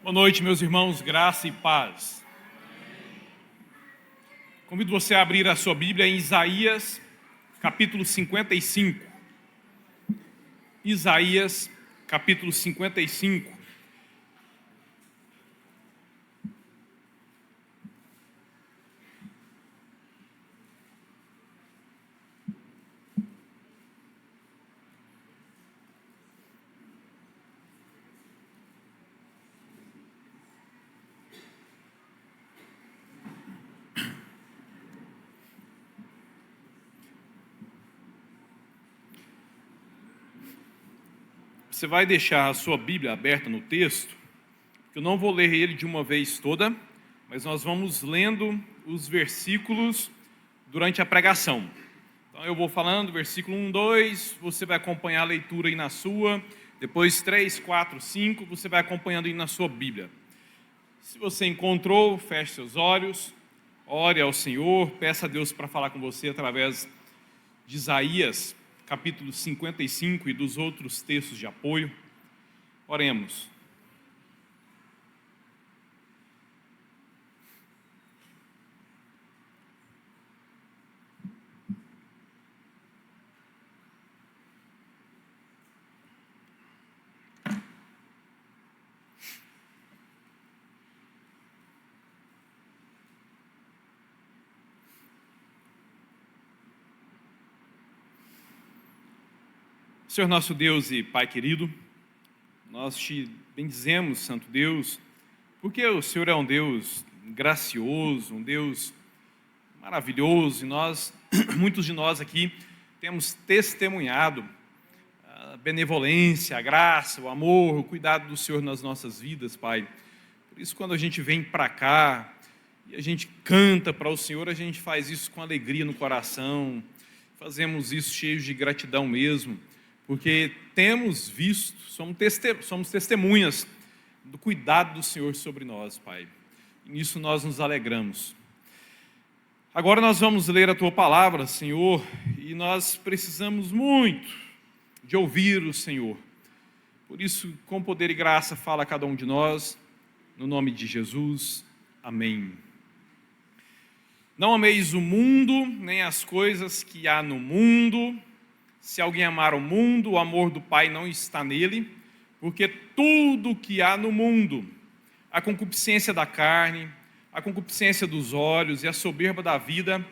Boa noite, meus irmãos, graça e paz. Convido você a abrir a sua Bíblia em Isaías, capítulo 55. Isaías, capítulo 55. Você vai deixar a sua Bíblia aberta no texto, porque eu não vou ler ele de uma vez toda, mas nós vamos lendo os versículos durante a pregação. Então eu vou falando, versículo 1, 2, você vai acompanhar a leitura aí na sua, depois 3, 4, 5, você vai acompanhando aí na sua Bíblia. Se você encontrou, feche seus olhos, ore ao Senhor, peça a Deus para falar com você através de Isaías, capítulo 55 e dos outros textos de apoio. Oremos. Senhor nosso Deus e Pai querido, nós te bendizemos, Santo Deus, porque o Senhor é um Deus gracioso, um Deus maravilhoso, e muitos de nós aqui, temos testemunhado a benevolência, a graça, o amor, o cuidado do Senhor nas nossas vidas, Pai. Por isso, quando a gente vem para cá e a gente canta para o Senhor, a gente faz isso com alegria no coração, fazemos isso cheios de gratidão mesmo, porque temos visto, somos testemunhas do cuidado do Senhor sobre nós, Pai. E nisso nós nos alegramos. Agora nós vamos ler a Tua palavra, Senhor, e nós precisamos muito de ouvir o Senhor. Por isso, com poder e graça, fala a cada um de nós, no nome de Jesus. Amém. Não ameis o mundo, nem as coisas que há no mundo. Se alguém amar o mundo, o amor do Pai não está nele, porque tudo que há no mundo, a concupiscência da carne, a concupiscência dos olhos e a soberba da vida,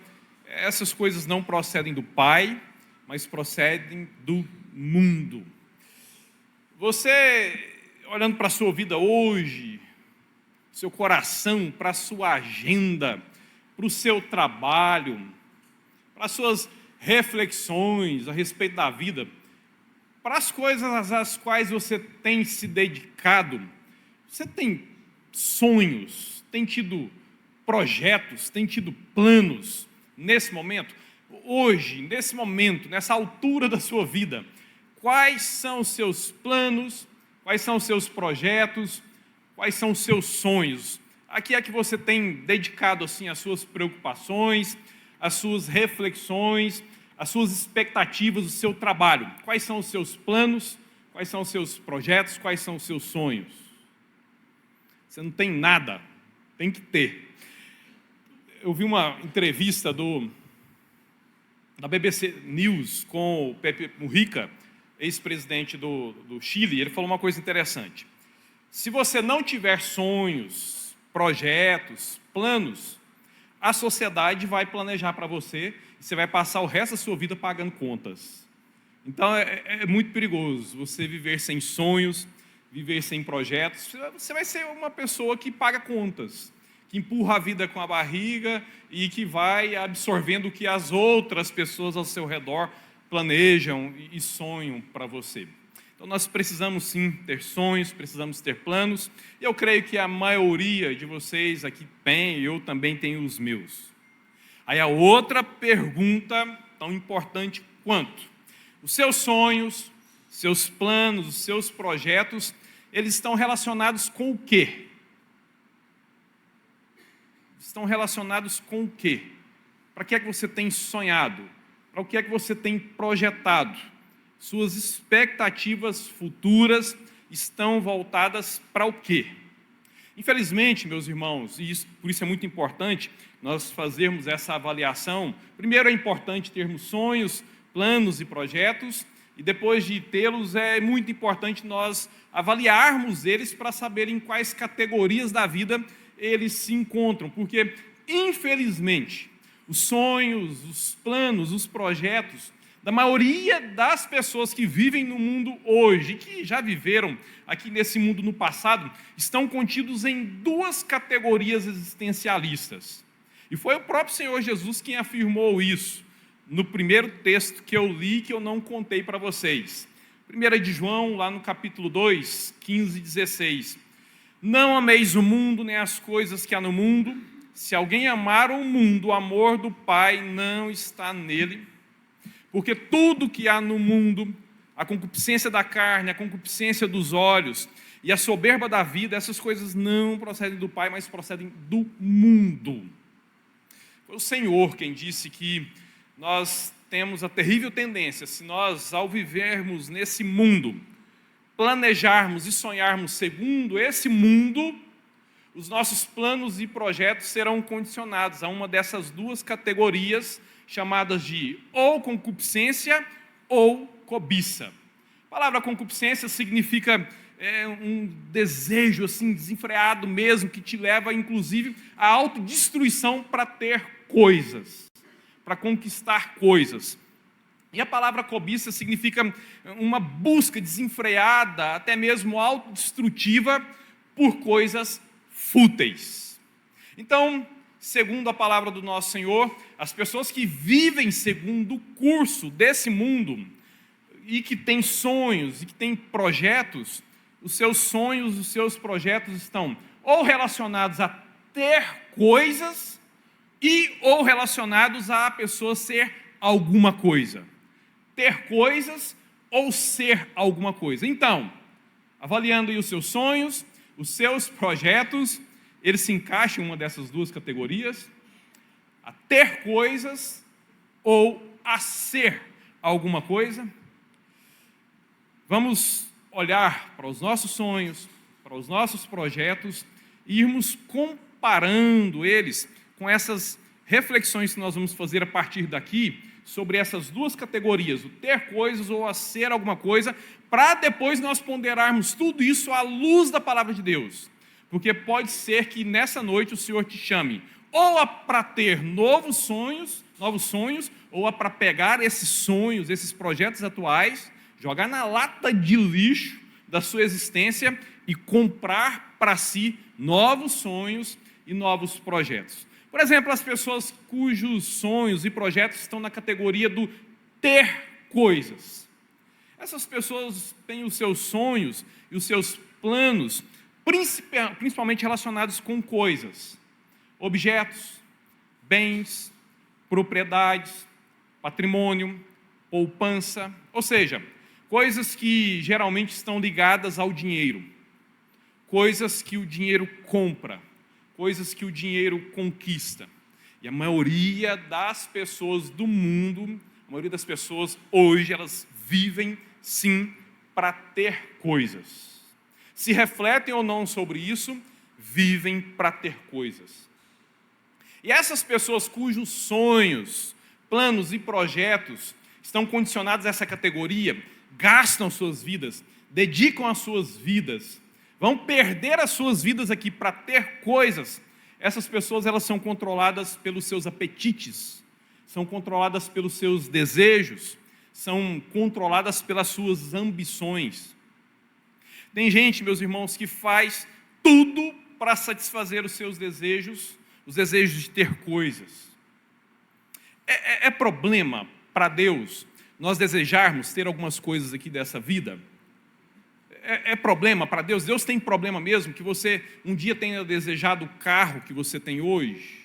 essas coisas não procedem do Pai, mas procedem do mundo. Você, olhando para a sua vida hoje, seu coração, para a sua agenda, para o seu trabalho, para as suas reflexões a respeito da vida, para as coisas às quais você tem se dedicado, você tem sonhos, tem tido projetos, tem tido planos nesse momento, hoje, nesse momento, nessa altura da sua vida, quais são os seus planos, quais são os seus projetos, quais são os seus sonhos? A que é que você tem dedicado assim as suas preocupações, as suas reflexões, as suas expectativas, o seu trabalho? Quais são os seus planos? Quais são os seus projetos? Quais são os seus sonhos? Você não tem nada, tem que ter. Eu vi uma entrevista da BBC News com o Pepe Mujica, ex-presidente do Chile. Ele falou uma coisa interessante. Se você não tiver sonhos, projetos, planos, a sociedade vai planejar para você e você vai passar o resto da sua vida pagando contas. Então é muito perigoso você viver sem sonhos, viver sem projetos. Você vai ser uma pessoa que paga contas, que empurra a vida com a barriga e que vai absorvendo o que as outras pessoas ao seu redor planejam e sonham para você. Então nós precisamos sim ter sonhos, precisamos ter planos, e eu creio que a maioria de vocês aqui tem, eu também tenho os meus. Aí a outra pergunta, tão importante quanto: os seus sonhos, seus planos, os seus projetos, eles estão relacionados com o quê? Estão relacionados com o quê? Para que é que você tem sonhado? Para o que é que você tem projetado? Suas expectativas futuras estão voltadas para o quê? Infelizmente, meus irmãos, por isso é muito importante nós fazermos essa avaliação. Primeiro, é importante termos sonhos, planos e projetos, e depois de tê-los, é muito importante nós avaliarmos eles para saber em quais categorias da vida eles se encontram, porque, infelizmente, os sonhos, os planos, os projetos da maioria das pessoas que vivem no mundo hoje, que já viveram aqui nesse mundo no passado, estão contidos em duas categorias existencialistas. E foi o próprio Senhor Jesus quem afirmou isso no primeiro texto que eu li, que eu não contei para vocês. 1 de João, lá no capítulo 2, 15 e 16. Não ameis o mundo, nem as coisas que há no mundo. Se alguém amar o mundo, o amor do Pai não está nele. Porque tudo que há no mundo, a concupiscência da carne, a concupiscência dos olhos e a soberba da vida, essas coisas não procedem do Pai, mas procedem do mundo. Foi o Senhor quem disse que nós temos a terrível tendência, se nós, ao vivermos nesse mundo, planejarmos e sonharmos segundo esse mundo, os nossos planos e projetos serão condicionados a uma dessas duas categorias, chamadas de ou concupiscência ou cobiça. A palavra concupiscência significa um desejo assim desenfreado mesmo, que te leva inclusive à autodestruição para ter coisas, para conquistar coisas. E a palavra cobiça significa uma busca desenfreada, até mesmo autodestrutiva, por coisas fúteis. Então, segundo a palavra do nosso Senhor, as pessoas que vivem segundo o curso desse mundo e que têm sonhos e que têm projetos, os seus sonhos, os seus projetos estão ou relacionados a ter coisas ou relacionados a pessoa ser alguma coisa. Ter coisas ou ser alguma coisa. Então, avaliando aí os seus sonhos, os seus projetos, eles se encaixam em uma dessas duas categorias, a ter coisas ou a ser alguma coisa. Vamos olhar para os nossos sonhos, para os nossos projetos e irmos comparando eles com essas reflexões que nós vamos fazer a partir daqui sobre essas duas categorias, o ter coisas ou a ser alguma coisa, para depois nós ponderarmos tudo isso à luz da palavra de Deus. Porque pode ser que nessa noite o Senhor te chame ou para ter novos sonhos, ou para pegar esses sonhos, esses projetos atuais, jogar na lata de lixo da sua existência e comprar para si novos sonhos e novos projetos. Por exemplo, as pessoas cujos sonhos e projetos estão na categoria do ter coisas. Essas pessoas têm os seus sonhos e os seus planos principalmente relacionados com coisas, objetos, bens, propriedades, patrimônio, poupança, ou seja, coisas que geralmente estão ligadas ao dinheiro, coisas que o dinheiro compra, coisas que o dinheiro conquista. E a maioria das pessoas do mundo, a maioria das pessoas hoje, elas vivem sim para ter coisas. Se refletem ou não sobre isso, vivem para ter coisas. E essas pessoas cujos sonhos, planos e projetos estão condicionados a essa categoria, gastam suas vidas, dedicam as suas vidas, vão perder as suas vidas aqui para ter coisas. Essas pessoas, elas são controladas pelos seus apetites, são controladas pelos seus desejos, são controladas pelas suas ambições. Tem gente, meus irmãos, que faz tudo para satisfazer os seus desejos, os desejos de ter coisas. É problema para Deus nós desejarmos ter algumas coisas aqui dessa vida? É problema para Deus? Deus tem problema mesmo que você um dia tenha desejado o carro que você tem hoje?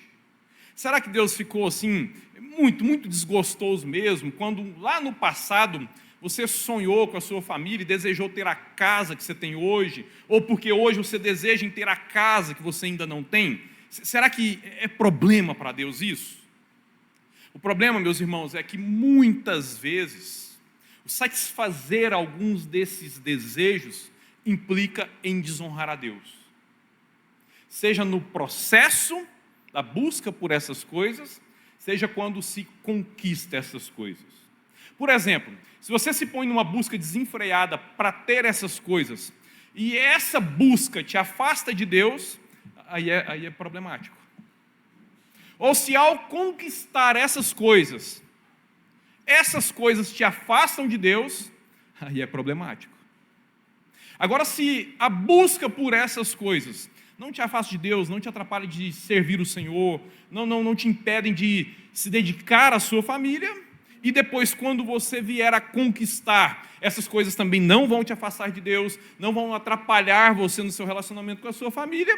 Será que Deus ficou assim, muito, muito desgostoso mesmo, quando lá no passado você sonhou com a sua família e desejou ter a casa que você tem hoje, ou porque hoje você deseja ter a casa que você ainda não tem? Será que é problema para Deus isso? O problema, meus irmãos, é que muitas vezes o satisfazer alguns desses desejos implica em desonrar a Deus. seja no processo da busca por essas coisas, seja quando se conquista essas coisas. Por exemplo, se você se põe numa busca desenfreada para ter essas coisas, e essa busca te afasta de Deus, aí é problemático. Ou se ao conquistar essas coisas te afastam de Deus, aí é problemático. Agora, se a busca por essas coisas não te afasta de Deus, não te atrapalha de servir o Senhor, não te impedem de se dedicar à sua família, e depois, quando você vier a conquistar, essas coisas também não vão te afastar de Deus, não vão atrapalhar você no seu relacionamento com a sua família,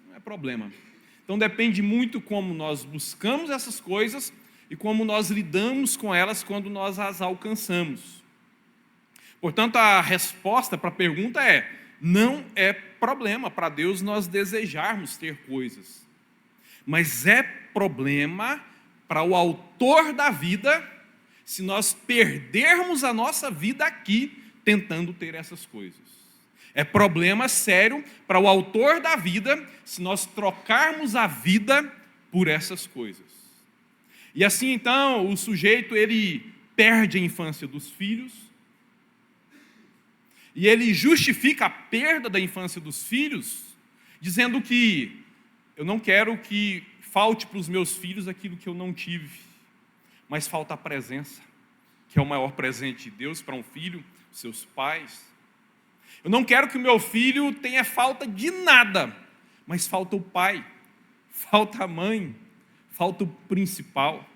não é problema. Então depende muito como nós buscamos essas coisas e como nós lidamos com elas quando nós as alcançamos. Portanto, a resposta para a pergunta é: não é problema para Deus nós desejarmos ter coisas, mas é problema para o autor da vida se nós perdermos a nossa vida aqui tentando ter essas coisas. É problema sério para o autor da vida se nós trocarmos a vida por essas coisas. E assim, então, o sujeito, ele perde a infância dos filhos, e ele justifica a perda da infância dos filhos, dizendo que eu não quero que falte para os meus filhos aquilo que eu não tive, mas falta a presença, que é o maior presente de Deus para um filho, seus pais. Eu não quero que o meu filho tenha falta de nada, mas falta o pai, falta a mãe, falta o principal.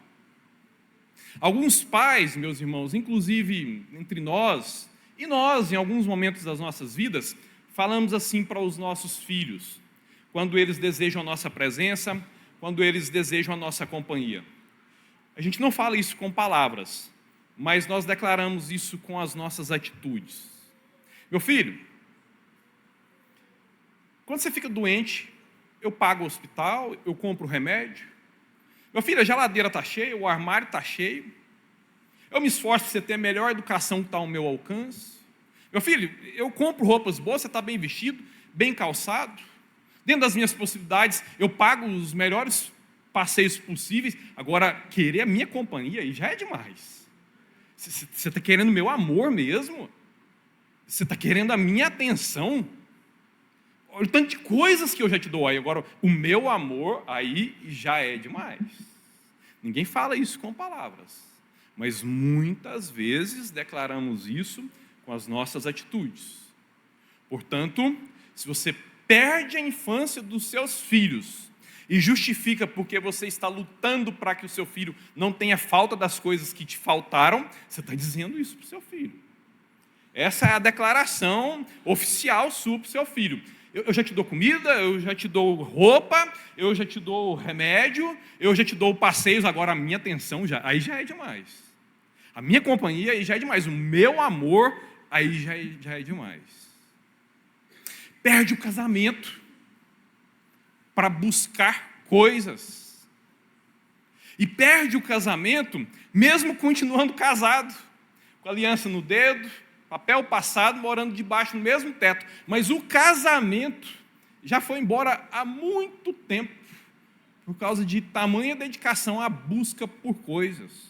Alguns pais, meus irmãos, inclusive entre nós, e nós, em alguns momentos das nossas vidas, falamos assim para os nossos filhos, quando eles desejam a nossa presença, quando eles desejam a nossa companhia. A gente não fala isso com palavras, mas nós declaramos isso com as nossas atitudes. Meu filho, quando você fica doente, eu pago o hospital, eu compro o remédio. Meu filho, a geladeira está cheia, o armário está cheio. Eu me esforço para você ter a melhor educação que está ao meu alcance. Meu filho, eu compro roupas boas, você está bem vestido, bem calçado. Dentro das minhas possibilidades, eu pago os melhores passeios possíveis. Agora, querer a minha companhia aí já é demais. Você está querendo o meu amor mesmo? Você está querendo a minha atenção? Olha o tanto de coisas que eu já te dou aí. Agora, o meu amor aí já é demais. Ninguém fala isso com palavras, mas muitas vezes declaramos isso com as nossas atitudes. Portanto, se você perde a infância dos seus filhos e justifica porque você está lutando para que o seu filho não tenha falta das coisas que te faltaram, você está dizendo isso para o seu filho. Essa é a declaração oficial sua para o seu filho. Eu já te dou comida, eu já te dou roupa, eu já te dou remédio, eu já te dou passeios, agora a minha atenção aí já é demais. A minha companhia aí já é demais, o meu amor aí já é demais. Perde o casamento para buscar coisas. E perde o casamento mesmo continuando casado, com a aliança no dedo, papel passado, morando debaixo do mesmo teto. Mas o casamento já foi embora há muito tempo, por causa de tamanha dedicação à busca por coisas.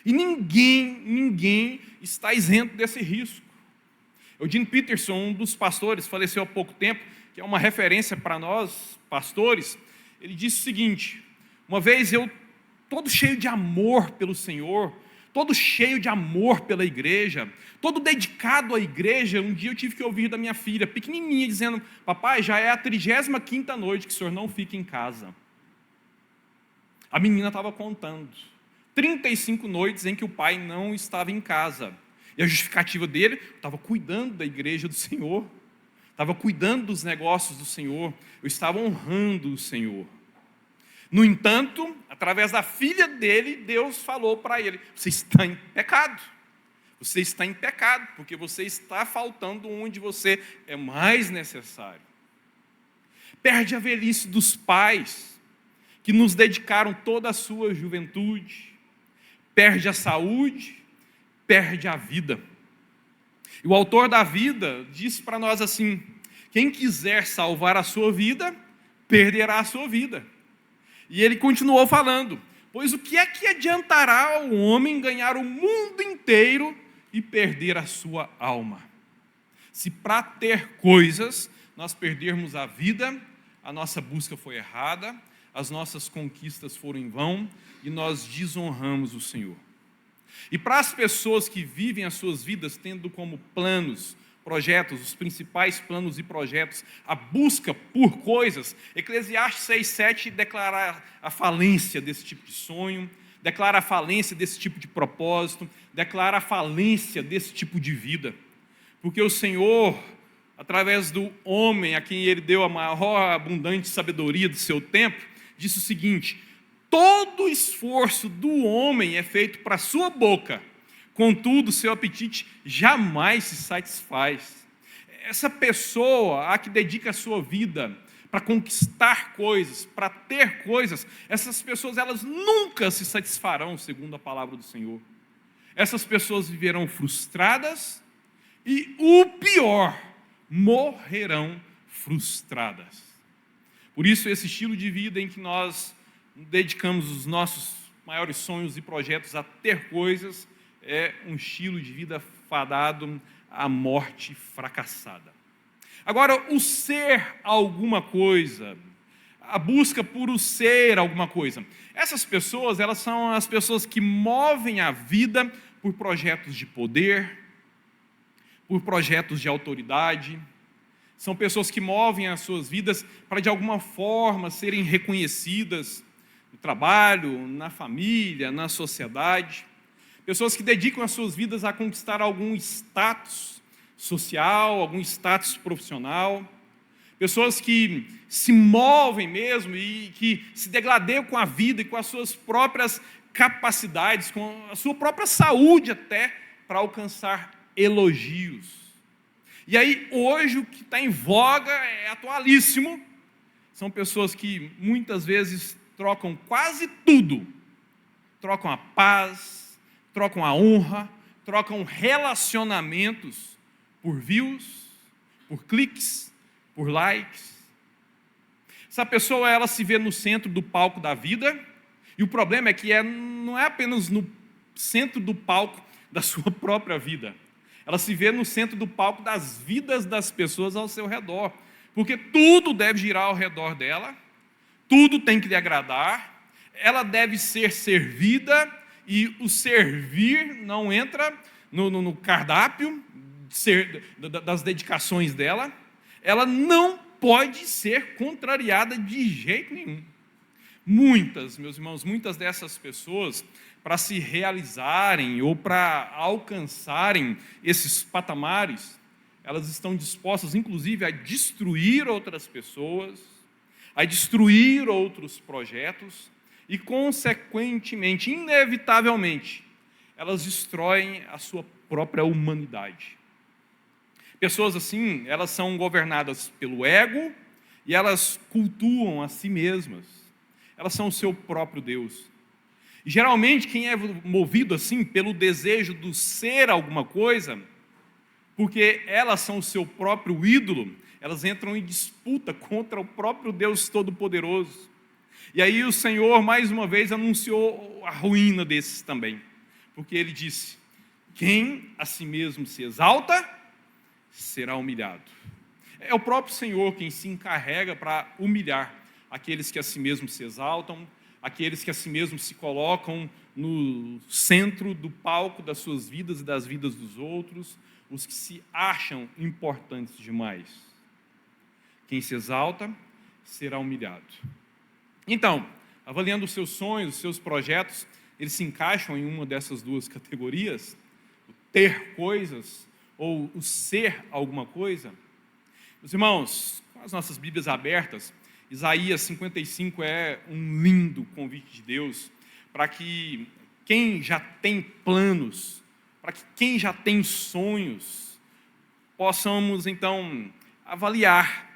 E ninguém está isento desse risco. Eugene Peterson, um dos pastores, faleceu há pouco tempo, que é uma referência para nós, pastores. Ele disse o seguinte: uma vez eu, todo cheio de amor pelo Senhor, todo cheio de amor pela igreja, todo dedicado à igreja, um dia eu tive que ouvir da minha filha, pequenininha, dizendo: papai, já é a 35ª noite que o senhor não fica em casa. A menina estava contando 35 noites em que o pai não estava em casa. E a justificativa dele: estava cuidando da igreja do Senhor, estava cuidando dos negócios do Senhor, eu estava honrando o Senhor. No entanto, através da filha dele, Deus falou para ele: você está em pecado. Você está em pecado, porque você está faltando onde você é mais necessário. Perde a velhice dos pais, que nos dedicaram toda a sua juventude. Perde a saúde, perde a vida. E o autor da vida disse para nós assim: Quem quiser salvar a sua vida, perderá a sua vida. E ele continuou falando: pois o que é que adiantará ao homem ganhar o mundo inteiro e perder a sua alma? Se para ter coisas nós perdermos a vida, a nossa busca foi errada, as nossas conquistas foram em vão e nós desonramos o Senhor. E para as pessoas que vivem as suas vidas tendo como planos, projetos, os principais planos e projetos, a busca por coisas, Eclesiastes 6,7 declara a falência desse tipo de sonho, declara a falência desse tipo de propósito, declara a falência desse tipo de vida. Porque o Senhor, através do homem a quem Ele deu a maior abundante sabedoria do seu tempo, disse o seguinte: todo esforço do homem é feito para a sua boca, contudo, seu apetite jamais se satisfaz. Essa pessoa a que dedica a sua vida para conquistar coisas, para ter coisas, essas pessoas elas nunca se satisfarão, segundo a palavra do Senhor. Essas pessoas viverão frustradas e, o pior, morrerão frustradas. Por isso, esse estilo de vida em que nós dedicamos os nossos maiores sonhos e projetos a ter coisas é um estilo de vida fadado à morte fracassada. Agora, o ser alguma coisa, a busca por o ser alguma coisa, essas pessoas, elas são as pessoas que movem a vida por projetos de poder, por projetos de autoridade. São pessoas que movem as suas vidas para, de alguma forma, serem reconhecidas no trabalho, na família, na sociedade. Pessoas que dedicam as suas vidas a conquistar algum status social, algum status profissional. Pessoas que se movem mesmo e que se degladeiam com a vida e com as suas próprias capacidades, com a sua própria saúde até, para alcançar elogios. E aí, hoje, o que está em voga é atualíssimo. São pessoas que muitas vezes trocam quase tudo. Trocam a paz, trocam a honra, trocam relacionamentos por views, por cliques, por likes. Essa pessoa, ela se vê no centro do palco da vida, e o problema é que não é apenas no centro do palco da sua própria vida. Ela se vê no centro do palco das vidas das pessoas ao seu redor, porque tudo deve girar ao redor dela, tudo tem que lhe agradar, ela deve ser servida, e o servir não entra no cardápio das dedicações dela. Ela não pode ser contrariada de jeito nenhum. Muitas, meus irmãos, muitas dessas pessoas, para se realizarem ou para alcançarem esses patamares, elas estão dispostas, inclusive, a destruir outras pessoas, a destruir outros projetos e, consequentemente, inevitavelmente, elas destroem a sua própria humanidade. Pessoas assim, elas são governadas pelo ego e elas cultuam a si mesmas. Elas são o seu próprio Deus. E, geralmente, quem é movido assim pelo desejo do ser alguma coisa, porque elas são o seu próprio ídolo, elas entram em disputa contra o próprio Deus Todo-Poderoso. E aí o Senhor, mais uma vez, anunciou a ruína desses também. Porque Ele disse: quem a si mesmo se exalta, será humilhado. É o próprio Senhor quem se encarrega para humilhar aqueles que a si mesmo se exaltam, aqueles que a si mesmo se colocam no centro do palco das suas vidas e das vidas dos outros, os que se acham importantes demais. Quem se exalta será humilhado. Então, avaliando os seus sonhos, os seus projetos, eles se encaixam em uma dessas duas categorias, o ter coisas ou o ser alguma coisa. Meus irmãos, com as nossas Bíblias abertas, Isaías 55 é um lindo convite de Deus para que quem já tem planos, para que quem já tem sonhos, possamos então avaliar,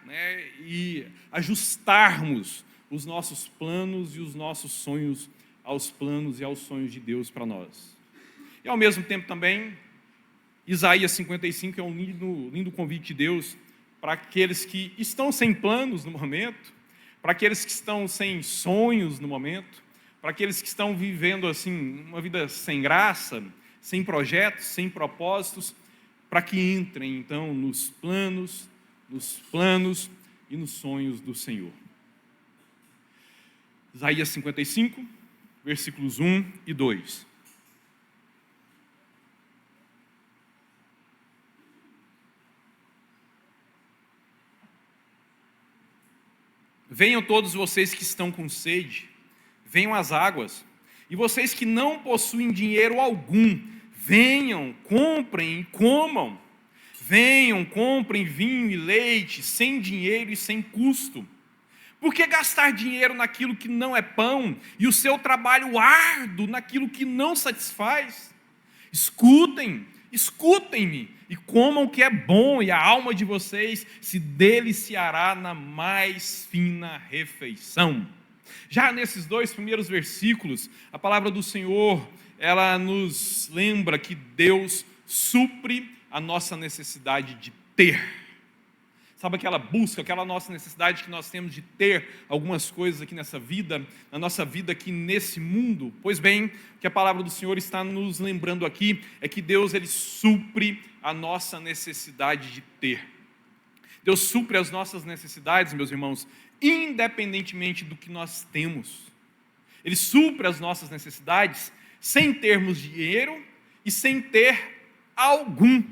e ajustarmos os nossos planos e os nossos sonhos aos planos e aos sonhos de Deus para nós. E ao mesmo tempo também, Isaías 55 é um lindo convite de Deus para aqueles que estão sem planos no momento, para aqueles que estão sem sonhos no momento, para aqueles que estão vivendo assim uma vida sem graça, sem projetos, sem propósitos, para que entrem então nos planos e nos sonhos do Senhor. Isaías 55, versículos 1 e 2. Venham todos vocês que estão com sede, venham às águas, e vocês que não possuem dinheiro algum, venham, comprem e comam. Venham, comprem vinho e leite, sem dinheiro e sem custo. Por que gastar dinheiro naquilo que não é pão, e o seu trabalho árduo naquilo que não satisfaz? Escutem-me, e comam o que é bom, e a alma de vocês se deliciará na mais fina refeição. Já nesses 2 primeiros versículos, a palavra do Senhor, ela nos lembra que Deus supre a nossa necessidade de ter. Sabe aquela busca, aquela nossa necessidade que nós temos de ter algumas coisas aqui nessa vida, na nossa vida aqui nesse mundo? Pois bem, o que a palavra do Senhor está nos lembrando aqui é que Deus, Ele supre a nossa necessidade de ter. Deus supre as nossas necessidades, meus irmãos, independentemente do que nós temos. Ele supre as nossas necessidades sem termos dinheiro e sem ter algum.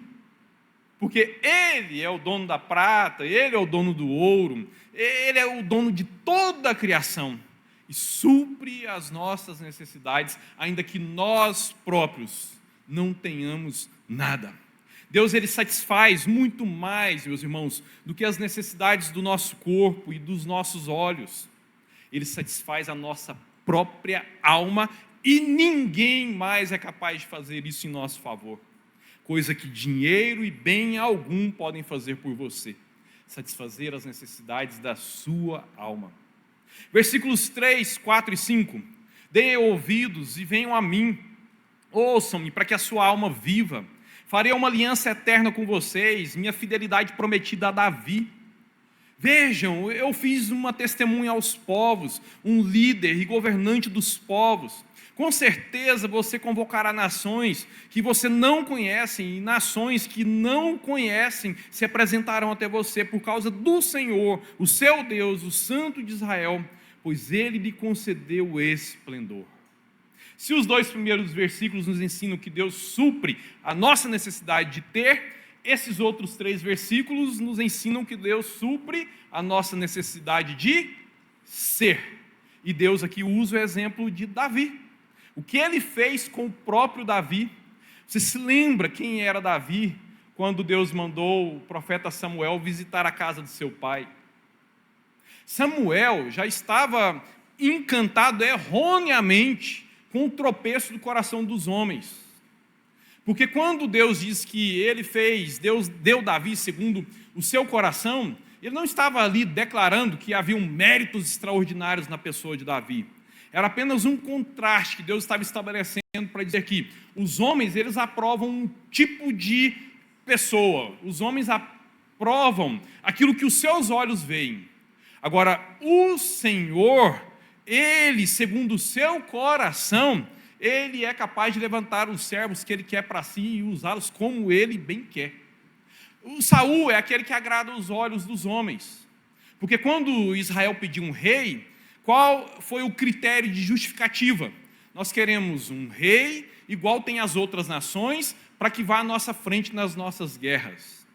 Porque Ele é o dono da prata, Ele é o dono do ouro, Ele é o dono de toda a criação. E supre as nossas necessidades, ainda que nós próprios não tenhamos nada. Deus, Ele satisfaz muito mais, meus irmãos, do que as necessidades do nosso corpo e dos nossos olhos. Ele satisfaz a nossa própria alma e ninguém mais é capaz de fazer isso em nosso favor. Coisa que dinheiro e bem algum podem fazer por você. Satisfazer as necessidades da sua alma. Versículos 3, 4 e 5. Deem ouvidos e venham a mim. Ouçam-me para que a sua alma viva. Farei uma aliança eterna com vocês, minha fidelidade prometida a Davi. Vejam, eu fiz uma testemunha aos povos, um líder e governante dos povos. Com certeza você convocará nações que você não conhece, e nações que não conhecem se apresentarão até você por causa do Senhor, o seu Deus, o Santo de Israel, pois Ele lhe concedeu esplendor. Se os 2 primeiros versículos nos ensinam que Deus supre a nossa necessidade de ter, esses outros 3 versículos nos ensinam que Deus supre a nossa necessidade de ser. E Deus aqui usa o exemplo de Davi. O que ele fez com o próprio Davi? Você se lembra quem era Davi quando Deus mandou o profeta Samuel visitar a casa de seu pai? Samuel já estava encantado erroneamente com o tropeço do coração dos homens. Porque quando Deus diz que Deus deu Davi segundo o seu coração, ele não estava ali declarando que haviam méritos extraordinários na pessoa de Davi. Era apenas um contraste que Deus estava estabelecendo para dizer que os homens, eles aprovam um tipo de pessoa. Os homens aprovam aquilo que os seus olhos veem. Agora, o Senhor, Ele, segundo o seu coração, Ele é capaz de levantar os servos que Ele quer para si e usá-los como Ele bem quer. O Saul é aquele que agrada os olhos dos homens. Porque quando Israel pediu um rei, qual foi o critério de justificativa? Nós queremos um rei igual tem as outras nações, para que vá à nossa frente nas nossas guerras.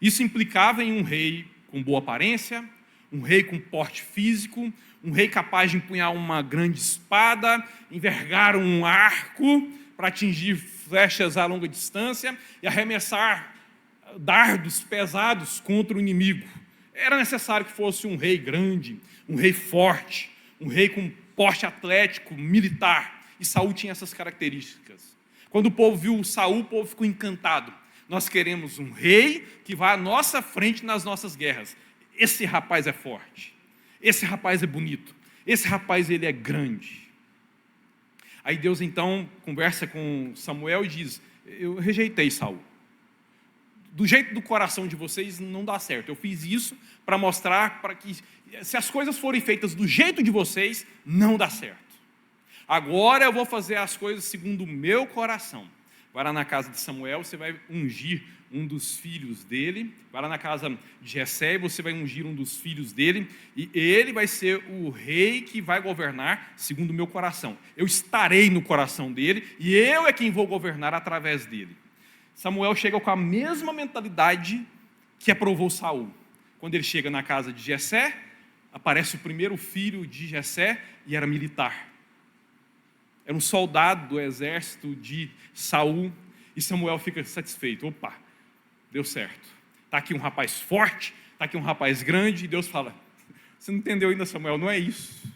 Isso implicava em um rei com boa aparência, um rei com porte físico, um rei capaz de empunhar uma grande espada, envergar um arco para atingir flechas a longa distância e arremessar dardos pesados contra o inimigo. Era necessário que fosse um rei grande, um rei forte, um rei com porte atlético, militar. E Saul tinha essas características. Quando o povo viu Saul, o povo ficou encantado. Nós queremos um rei que vá à nossa frente nas nossas guerras. Esse rapaz é forte. Esse rapaz é bonito. Esse rapaz, ele é grande. Aí Deus então conversa com Samuel e diz: eu rejeitei Saul. do jeito do coração de vocês não dá certo. Eu fiz isso para mostrar para que, se as coisas forem feitas do jeito de vocês, não dá certo. Agora eu vou fazer as coisas segundo o meu coração. Vai lá na casa de Samuel, você vai ungir um dos filhos dele. Vai lá na casa de Jessé, você vai ungir um dos filhos dele. E ele vai ser o rei que vai governar segundo o meu coração. Eu estarei no coração dele e eu é quem vou governar através dele. Samuel chega com a mesma mentalidade que aprovou Saul. Quando ele chega na casa de Jessé, aparece o primeiro filho de Jessé e era militar. Era um soldado do exército de Saul, e Samuel fica satisfeito. Opa, deu certo. Está aqui um rapaz forte, está aqui um rapaz grande, e Deus fala, você não entendeu ainda, Samuel, não é isso.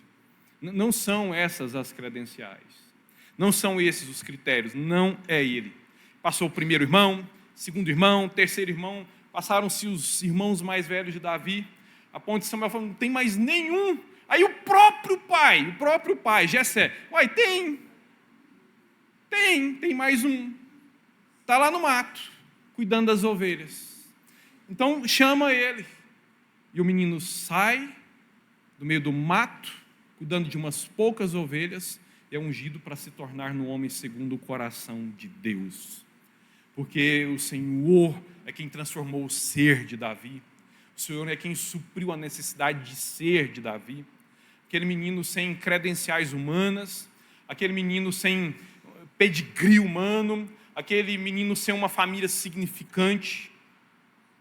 Não são essas as credenciais. Não são esses os critérios, não é ele. Passou o primeiro irmão, segundo irmão, terceiro irmão, passaram-se os irmãos mais velhos de Davi, a ponto de Samuel falando, não tem mais nenhum. Aí o próprio pai, Jessé, uai, tem mais um, está lá no mato, cuidando das ovelhas. Então chama ele, e o menino sai do meio do mato, cuidando de umas poucas ovelhas, e é ungido para se tornar um homem segundo o coração de Deus. Porque o Senhor é quem transformou o ser de Davi, o Senhor é quem supriu a necessidade de ser de Davi. Aquele menino sem credenciais humanas, aquele menino sem pedigree humano, aquele menino sem uma família significante,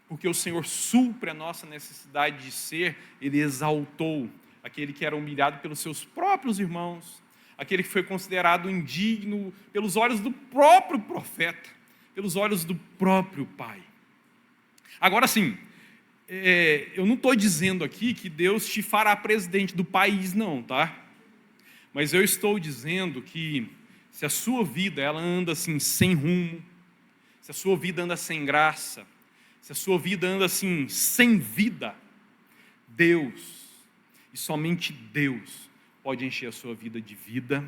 porque o Senhor supre a nossa necessidade de ser, Ele exaltou aquele que era humilhado pelos seus próprios irmãos, aquele que foi considerado indigno pelos olhos do próprio profeta, pelos olhos do próprio pai. Agora sim, eu não estou dizendo aqui que Deus te fará presidente do país, não, tá? Mas eu estou dizendo que se a sua vida ela anda assim sem rumo, se a sua vida anda sem graça, se a sua vida anda assim sem vida, Deus, e somente Deus, pode encher a sua vida de vida.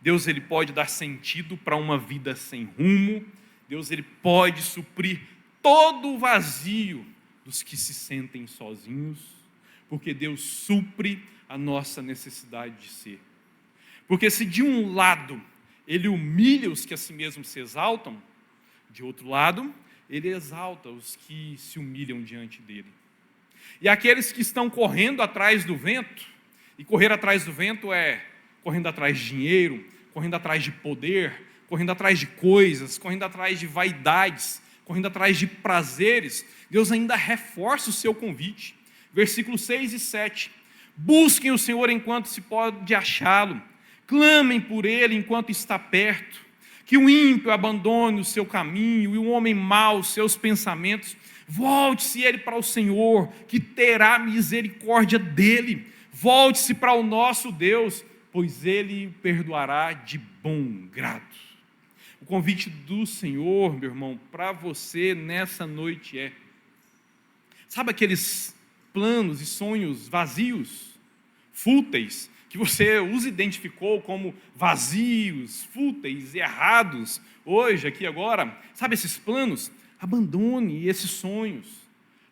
Deus ele pode dar sentido para uma vida sem rumo. Deus ele pode suprir todo o vazio dos que se sentem sozinhos, porque Deus supre a nossa necessidade de ser. Porque se de um lado Ele humilha os que a si mesmos se exaltam, de outro lado, Ele exalta os que se humilham diante dEle. E aqueles que estão correndo atrás do vento, e correr atrás do vento é correndo atrás de dinheiro, correndo atrás de poder, correndo atrás de coisas, correndo atrás de vaidades, correndo atrás de prazeres, Deus ainda reforça o seu convite. Versículos 6 e 7. Busquem o Senhor enquanto se pode achá-lo, clamem por Ele enquanto está perto, que o ímpio abandone o seu caminho e o homem mau os seus pensamentos, volte-se ele para o Senhor, que terá misericórdia dele, volte-se para o nosso Deus, pois Ele perdoará de bom grado. O convite do Senhor, meu irmão, para você nessa noite é, sabe aqueles planos e sonhos vazios, fúteis, que você os identificou como vazios, fúteis e errados, hoje, aqui, agora, sabe esses planos? Abandone esses sonhos,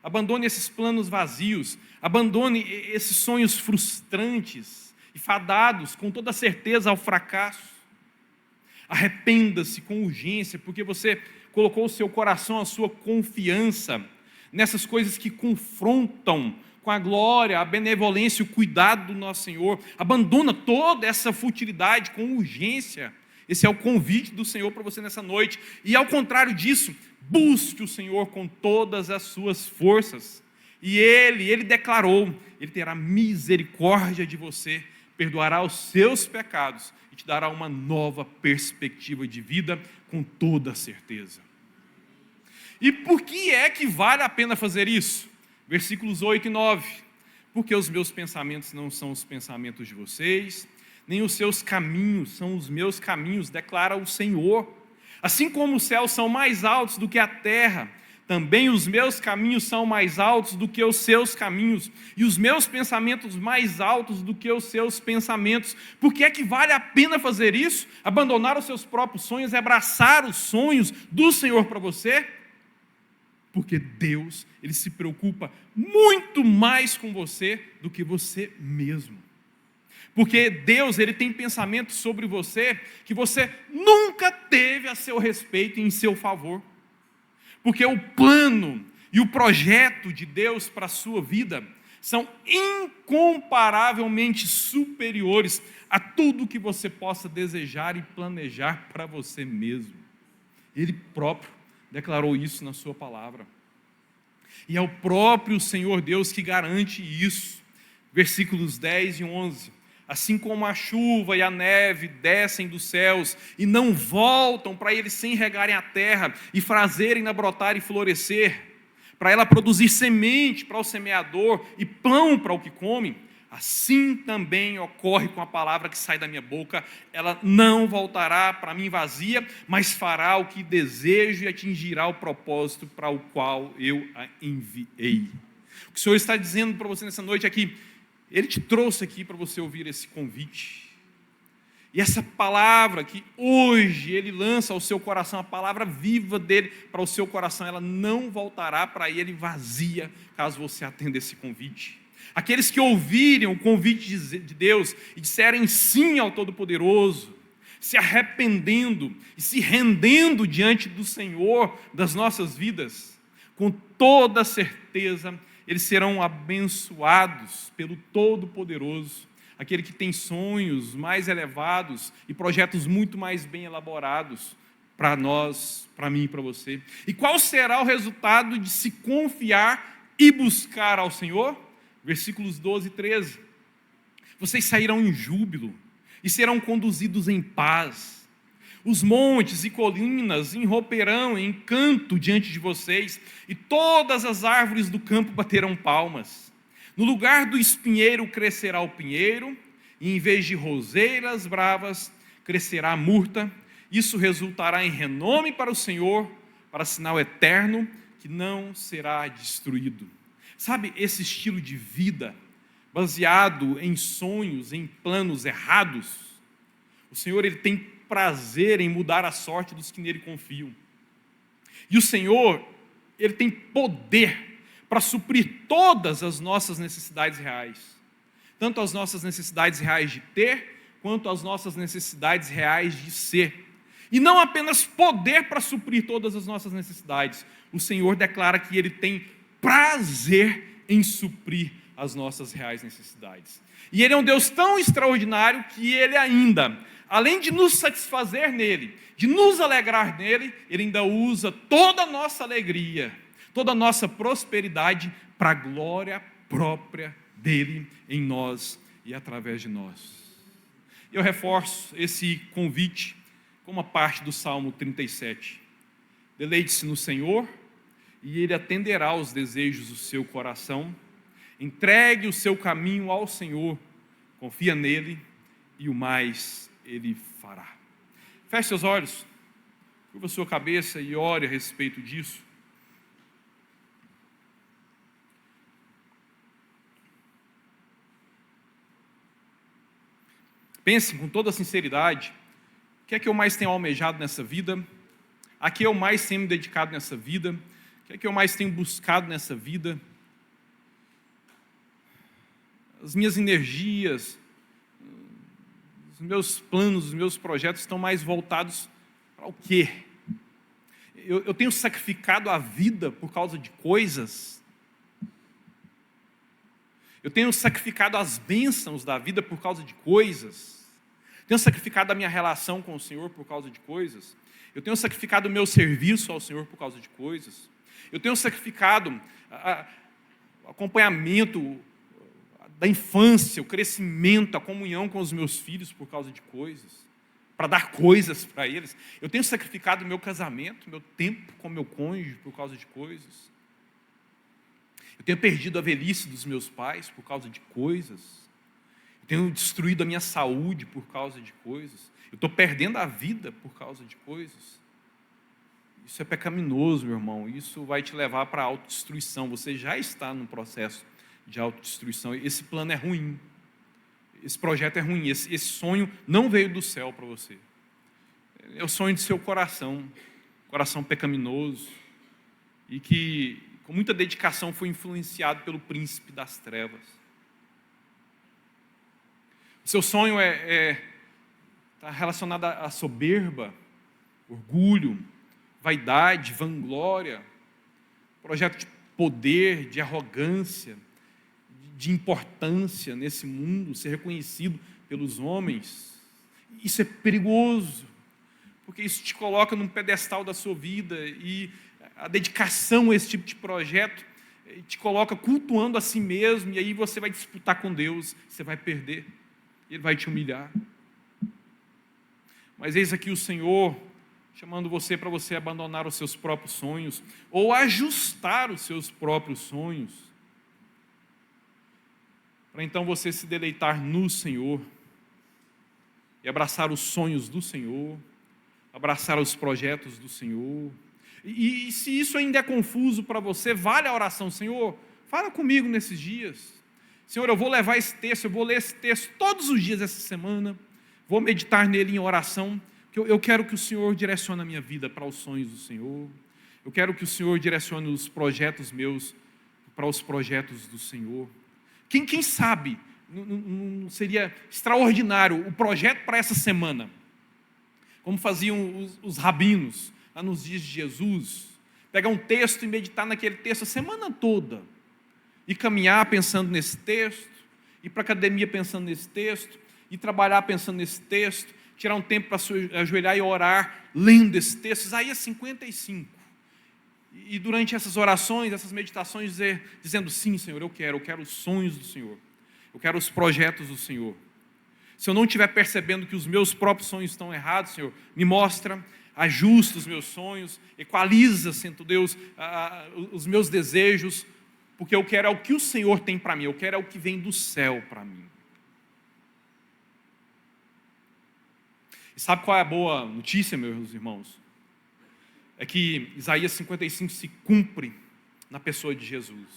abandone esses planos vazios, abandone esses sonhos frustrantes e fadados, com toda certeza, ao fracasso. Arrependa-se com urgência, porque você colocou o seu coração, a sua confiança nessas coisas que confrontam com a glória, a benevolência, o cuidado do nosso Senhor. Abandona toda essa futilidade com urgência. Esse é o convite do Senhor para você nessa noite. E ao contrário disso, busque o Senhor com todas as suas forças. E Ele declarou, Ele terá misericórdia de você, perdoará os seus pecados e te dará uma nova perspectiva de vida com toda certeza. E por que é que vale a pena fazer isso? Versículos 8 e 9. Porque os meus pensamentos não são os pensamentos de vocês, nem os seus caminhos são os meus caminhos, declara o Senhor. Assim como os céus são mais altos do que a terra, também os meus caminhos são mais altos do que os seus caminhos, e os meus pensamentos mais altos do que os seus pensamentos. Por que é que vale a pena fazer isso? Abandonar os seus próprios sonhos, abraçar os sonhos do Senhor para você? Porque Deus, Ele se preocupa muito mais com você do que você mesmo. Porque Deus, Ele tem pensamentos sobre você que você nunca teve a seu respeito e em seu favor. Porque o plano e o projeto de Deus para a sua vida são incomparavelmente superiores a tudo que você possa desejar e planejar para você mesmo. Ele próprio declarou isso na sua palavra. E é o próprio Senhor Deus que garante isso. Versículos 10 e 11. Assim como a chuva e a neve descem dos céus e não voltam para eles sem regarem a terra e fazerem-na brotar e florescer, para ela produzir semente para o semeador e pão para o que come, assim também ocorre com a palavra que sai da minha boca. Ela não voltará para mim vazia, mas fará o que desejo e atingirá o propósito para o qual eu a enviei. O que o Senhor está dizendo para você nessa noite é que Ele te trouxe aqui para você ouvir esse convite. E essa palavra que hoje Ele lança ao seu coração, a palavra viva dEle para o seu coração, ela não voltará para Ele vazia, caso você atenda esse convite. Aqueles que ouvirem o convite de Deus e disserem sim ao Todo-Poderoso, se arrependendo e se rendendo diante do Senhor das nossas vidas, com toda certeza, eles serão abençoados pelo Todo-Poderoso, aquele que tem sonhos mais elevados e projetos muito mais bem elaborados para nós, para mim e para você. E qual será o resultado de se confiar e buscar ao Senhor? Versículos 12 e 13. Vocês sairão em júbilo e serão conduzidos em paz. Os montes e colinas irromperão em canto diante de vocês, e todas as árvores do campo baterão palmas. No lugar do espinheiro crescerá o pinheiro, e em vez de roseiras bravas, crescerá a murta. Isso resultará em renome para o Senhor, para sinal eterno que não será destruído. Sabe, esse estilo de vida, baseado em sonhos, em planos errados, o Senhor, Ele tem prazer em mudar a sorte dos que nele confiam. E o Senhor, Ele tem poder para suprir todas as nossas necessidades reais. Tanto as nossas necessidades reais de ter, quanto as nossas necessidades reais de ser. E não apenas poder para suprir todas as nossas necessidades. O Senhor declara que Ele tem prazer em suprir as nossas reais necessidades. E Ele é um Deus tão extraordinário que Ele ainda, além de nos satisfazer nele, de nos alegrar nele, Ele ainda usa toda a nossa alegria, toda a nossa prosperidade para a glória própria dele em nós e através de nós. Eu reforço esse convite com uma parte do Salmo 37. Deleite-se no Senhor e Ele atenderá aos desejos do seu coração. Entregue o seu caminho ao Senhor, confia nele e o mais Ele fará. Feche seus olhos, curva sua cabeça e ore a respeito disso. Pense com toda a sinceridade, o que é que eu mais tenho almejado nessa vida? A que eu mais tenho me dedicado nessa vida? O que é que eu mais tenho buscado nessa vida? As minhas energias, os meus planos, os meus projetos estão mais voltados para o quê? Eu tenho sacrificado a vida por causa de coisas? Eu tenho sacrificado as bênçãos da vida por causa de coisas? Tenho sacrificado a minha relação com o Senhor por causa de coisas? Eu tenho sacrificado o meu serviço ao Senhor por causa de coisas? Eu tenho sacrificado o acompanhamento da infância, o crescimento, a comunhão com os meus filhos por causa de coisas? Para dar coisas para eles? Eu tenho sacrificado o meu casamento, meu tempo com meu cônjuge por causa de coisas? Eu tenho perdido a velhice dos meus pais por causa de coisas? Eu tenho destruído a minha saúde por causa de coisas? Eu estou perdendo a vida por causa de coisas? Isso é pecaminoso, meu irmão. Isso vai te levar para a autodestruição. Você já está num processo de autodestruição. Esse plano é ruim. Esse projeto é ruim. Esse sonho não veio do céu para você. É o sonho de seu coração. Coração pecaminoso. e que, com muita dedicação, foi influenciado pelo príncipe das trevas. O seu sonho está relacionado à soberba, orgulho, vaidade, vanglória, projeto de poder, de arrogância, de importância nesse mundo, ser reconhecido pelos homens. Isso é perigoso, porque isso te coloca num pedestal da sua vida, e a dedicação a esse tipo de projeto te coloca cultuando a si mesmo, e aí você vai disputar com Deus, você vai perder, Ele vai te humilhar. Mas eis aqui o Senhor chamando você para você abandonar os seus próprios sonhos, ou ajustar os seus próprios sonhos, para então você se deleitar no Senhor, e abraçar os sonhos do Senhor, abraçar os projetos do Senhor. E se isso ainda é confuso para você, vale a oração: Senhor, fala comigo nesses dias. Senhor, eu vou levar esse texto, eu vou ler esse texto todos os dias essa semana, vou meditar nele em oração, porque eu quero que o Senhor direcione a minha vida para os sonhos do Senhor, eu quero que o Senhor direcione os projetos meus para os projetos do Senhor. Quem sabe não seria extraordinário o projeto para essa semana, como faziam os rabinos lá nos dias de Jesus, pegar um texto e meditar naquele texto a semana toda, e caminhar pensando nesse texto, ir para a academia pensando nesse texto, e trabalhar pensando nesse texto, tirar um tempo para se ajoelhar e orar, lendo esse texto, Isaías 55, e durante essas orações, essas meditações, dizendo: sim, Senhor, eu quero os sonhos do Senhor, eu quero os projetos do Senhor. Se eu não estiver percebendo que os meus próprios sonhos estão errados, Senhor, me mostra, ajusta os meus sonhos, equaliza, Santo Deus, os meus desejos, porque eu quero é o que o Senhor tem para mim, eu quero é o que vem do céu para mim. E sabe qual é a boa notícia, meus irmãos? É que Isaías 55 se cumpre na pessoa de Jesus.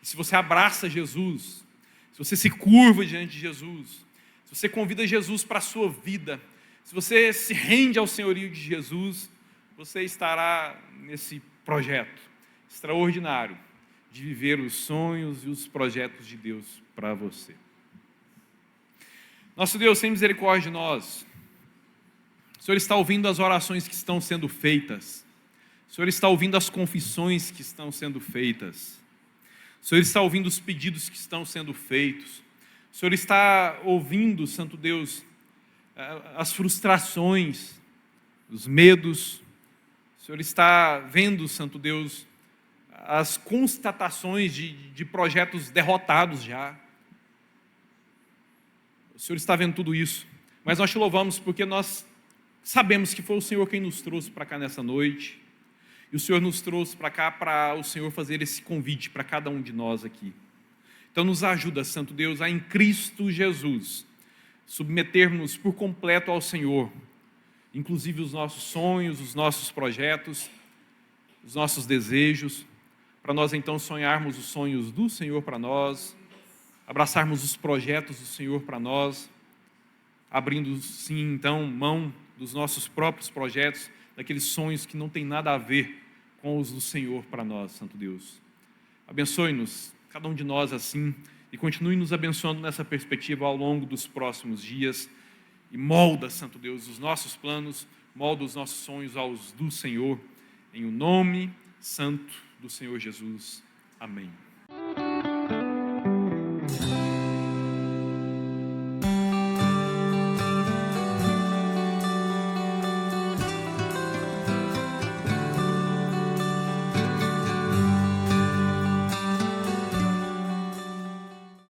E se você abraça Jesus, se você se curva diante de Jesus, se você convida Jesus para a sua vida, se você se rende ao senhorio de Jesus, você estará nesse projeto extraordinário de viver os sonhos e os projetos de Deus para você. Nosso Deus, tem misericórdia de nós. O Senhor está ouvindo as orações que estão sendo feitas. O Senhor está ouvindo as confissões que estão sendo feitas. O Senhor está ouvindo os pedidos que estão sendo feitos. O Senhor está ouvindo, Santo Deus, as frustrações, os medos. O Senhor está vendo, Santo Deus, as constatações de projetos derrotados já. O Senhor está vendo tudo isso, mas nós te louvamos porque nós sabemos que foi o Senhor quem nos trouxe para cá nessa noite, e o Senhor nos trouxe para cá para o Senhor fazer esse convite para cada um de nós aqui. Então nos ajuda, Santo Deus, a em Cristo Jesus submetermos por completo ao Senhor, inclusive os nossos sonhos, os nossos projetos, os nossos desejos, para nós então sonharmos os sonhos do Senhor para nós, abraçarmos os projetos do Senhor para nós, abrindo sim então mão dos nossos próprios projetos, daqueles sonhos que não tem nada a ver com os do Senhor para nós, Santo Deus. Abençoe-nos, cada um de nós assim, e continue nos abençoando nessa perspectiva ao longo dos próximos dias, e molda, Santo Deus, os nossos planos, molda os nossos sonhos aos do Senhor, em o nome santo do Senhor Jesus. Amém.